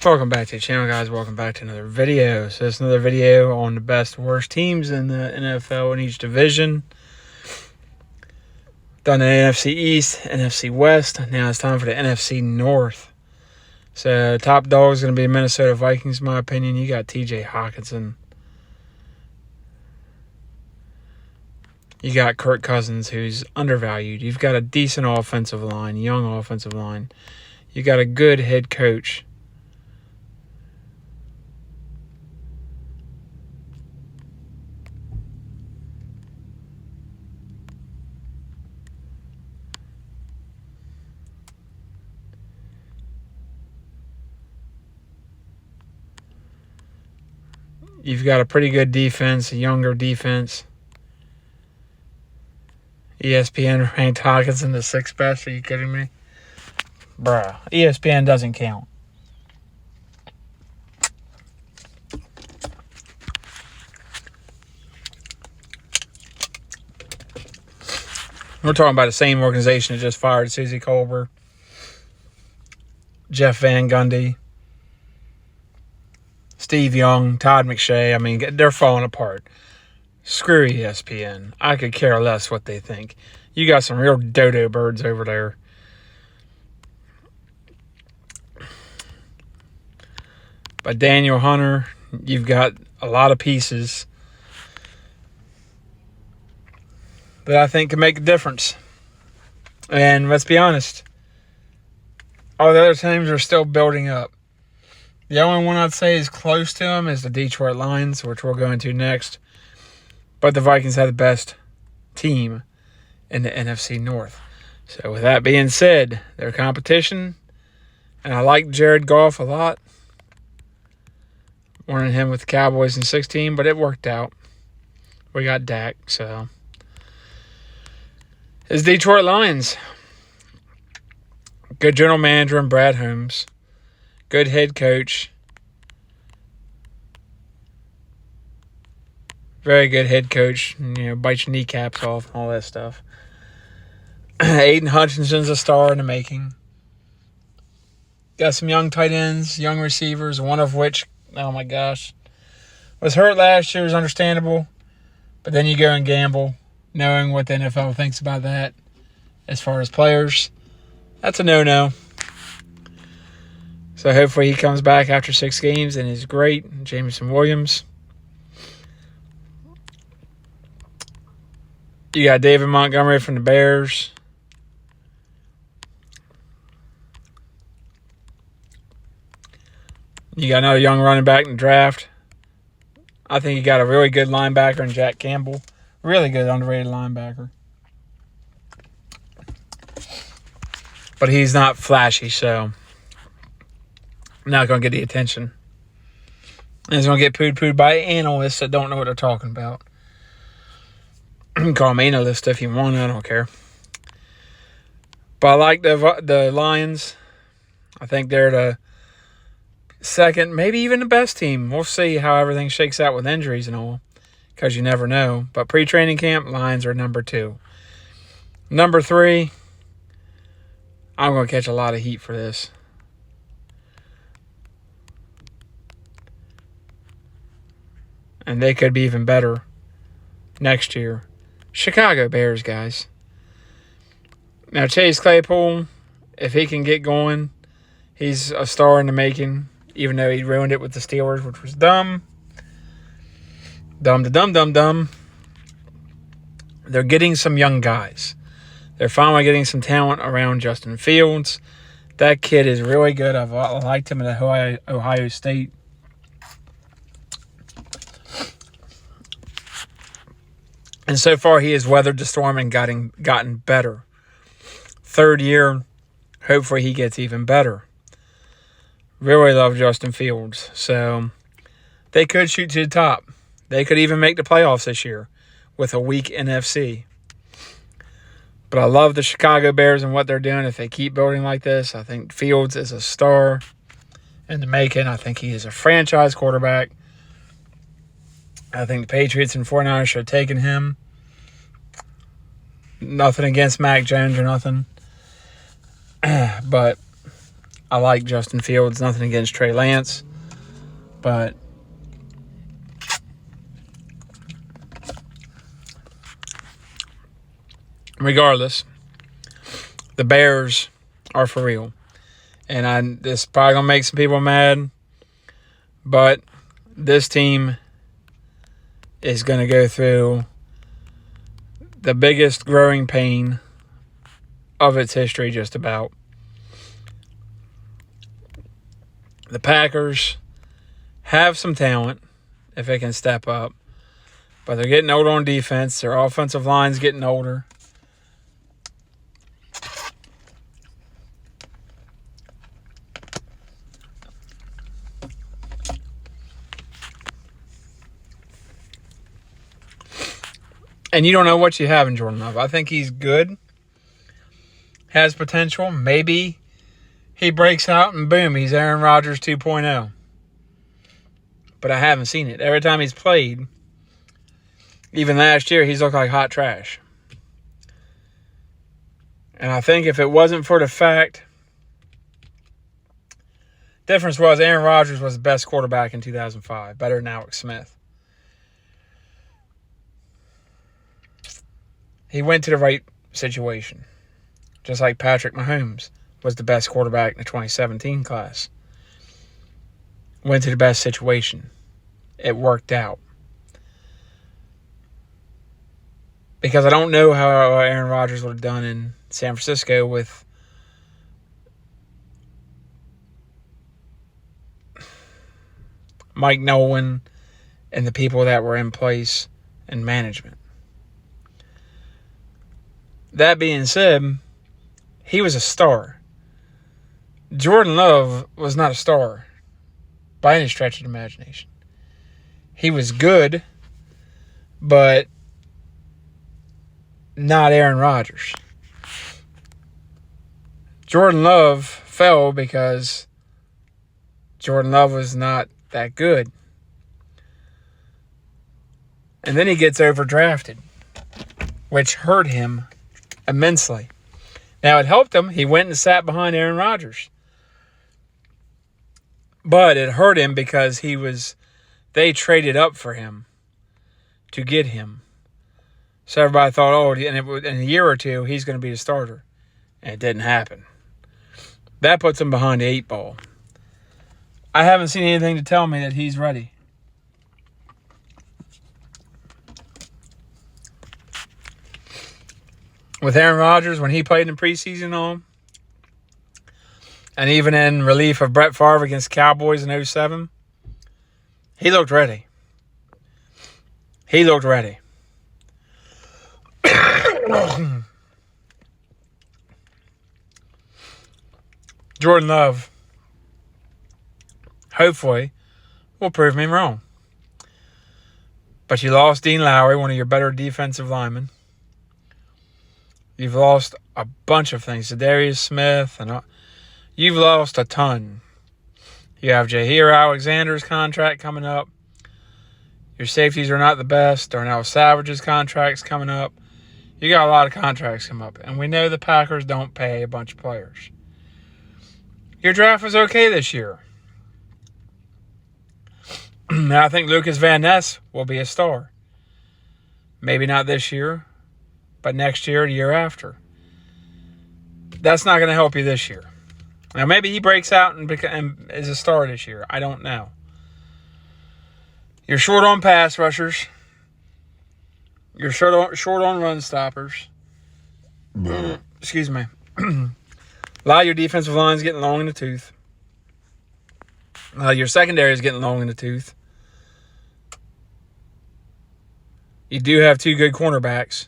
Welcome back to the channel, guys. Welcome back to another video. So it's another video on the best worst teams in the NFL in each division. Done the NFC East, NFC West. Now it's time for the NFC North. So top dog is going to be Minnesota Vikings, in my opinion. You got TJ Hawkinson. You got Kirk Cousins, who's undervalued. You've got a decent offensive line, young offensive line. You got a good head coach. You've got a pretty good defense, a younger defense. ESPN ranked Hawkinson the sixth best. Are you kidding me? Bruh, ESPN doesn't count. We're talking about the same organization that just fired Susie Colbert, Jeff Van Gundy, Steve Young, Todd McShay. I mean, they're falling apart. Screw ESPN. I could care less what they think. You got some real dodo birds over there. But Daniel Hunter, you've got a lot of pieces that I think can make a difference. And let's be honest, all the other teams are still building up. The only one I'd say is close to them is the Detroit Lions, which we'll go into next. But the Vikings have the best team in the NFC North. So with that being said, their competition, and I like Jared Goff a lot. Wanted him with the Cowboys in 16, but it worked out. We got Dak, so. It's Detroit Lions. Good general manager in Brad Holmes. Good head coach. Very good head coach. Bite your kneecaps off and all that stuff. Aiden Hutchinson's a star in the making. Got some young tight ends, young receivers, one of which, oh my gosh, was hurt last year is understandable. But then you go and gamble, knowing what the NFL thinks about that as far as players. That's a no-no. So hopefully he comes back after 6 games and is great. Jameson Williams. You got David Montgomery from the Bears. You got another young running back in the draft. I think you got a really good linebacker in Jack Campbell. Really good underrated linebacker. But he's not flashy, so not going to get the attention. And he's going to get pooed by analysts that don't know what they're talking about. You can call them analysts if you want. I don't care. But I like the Lions. I think they're the second, maybe even the best team. We'll see how everything shakes out with injuries and all, because you never know. But pre-training camp, Lions are number 2. Number 3, I'm going to catch a lot of heat for this. And they could be even better next year. Chicago Bears, guys. Now, Chase Claypool, if he can get going, he's a star in the making, even though he ruined it with the Steelers, which was dumb. Dumb. They're getting some young guys. They're finally getting some talent around Justin Fields. That kid is really good. I've liked him at Ohio State. And so far, he has weathered the storm and gotten better. 3rd year, hopefully he gets even better. Really love Justin Fields. So they could shoot to the top. They could even make the playoffs this year with a weak NFC. But I love the Chicago Bears and what they're doing. If they keep building like this, I think Fields is a star in the making. I think he is a franchise quarterback. I think the Patriots and 49ers should have taken him. Nothing against Mac Jones or nothing. But I like Justin Fields. Nothing against Trey Lance. But regardless, the Bears are for real. And this is probably going to make some people mad. But this team is going to go through the biggest growing pain of its history, just about. The Packers have some talent if they can step up. But they're getting older on defense. Their offensive line's getting older. And you don't know what you have in Jordan Love. I think he's good. Has potential. Maybe he breaks out and boom, he's Aaron Rodgers 2.0. But I haven't seen it. Every time he's played, even last year, he's looked like hot trash. And I think if it wasn't for the fact, difference was Aaron Rodgers was the best quarterback in 2005, better than Alex Smith. He went to the right situation, just like Patrick Mahomes was the best quarterback in the 2017 class. Went to the best situation. It worked out. Because I don't know how Aaron Rodgers would have done in San Francisco with Mike Nolan and the people that were in place and management. That being said, he was a star. Jordan Love was not a star by any stretch of the imagination. He was good, but not Aaron Rodgers. Jordan Love fell because Jordan Love was not that good. And then he gets overdrafted, which hurt him immensely. Now, it helped him. He went and sat behind Aaron Rodgers. But it hurt him because they traded up for him to get him. So everybody thought, in a year or two, he's going to be the starter. And it didn't happen. That puts him behind the 8 ball. I haven't seen anything to tell me that he's ready. With Aaron Rodgers, when he played in preseason and even in relief of Brett Favre against Cowboys in 2007, he looked ready. He looked ready. Jordan Love, hopefully, will prove me wrong. But you lost Dean Lowry, one of your better defensive linemen. You've lost a bunch of things. Zadarius Smith, and you've lost a ton. You have Jair Alexander's contract coming up. Your safeties are not the best. Darnell Savage's contract's coming up. You got a lot of contracts coming up. And we know the Packers don't pay a bunch of players. Your draft was okay this year. Now I think Lucas Van Ness will be a star. Maybe not this year, but next year, the year after. That's not going to help you this year. Now, maybe he breaks out and is a star this year. I don't know. You're short on pass rushers. You're short on run stoppers. Excuse me. A lot of your defensive line is getting long in the tooth. Your secondary is getting long in the tooth. You do have 2 good cornerbacks.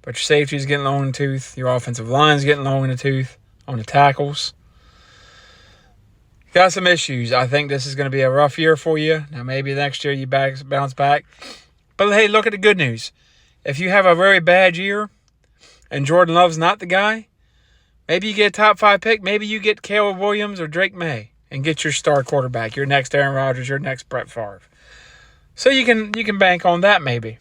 But your safety is getting long in the tooth. Your offensive line is getting long in the tooth on the tackles. Got some issues. I think this is going to be a rough year for you. Now, maybe next year you bounce back. But, hey, look at the good news. If you have a very bad year and Jordan Love's not the guy, maybe you get a top 5 pick. Maybe you get Caleb Williams or Drake May and get your star quarterback, your next Aaron Rodgers, your next Brett Favre. So you can bank on that maybe.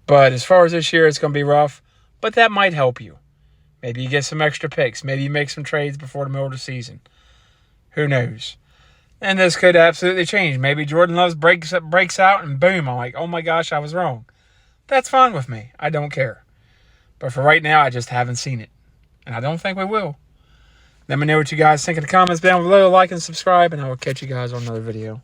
But as far as this year, it's going to be rough. But that might help you. Maybe you get some extra picks. Maybe you make some trades before the middle of the season. Who knows? And this could absolutely change. Maybe Jordan Love breaks out and boom, I'm like, oh my gosh, I was wrong. That's fine with me. I don't care. But for right now, I just haven't seen it. And I don't think we will. Let me know what you guys think in the comments down below. Like and subscribe, and I will catch you guys on another video.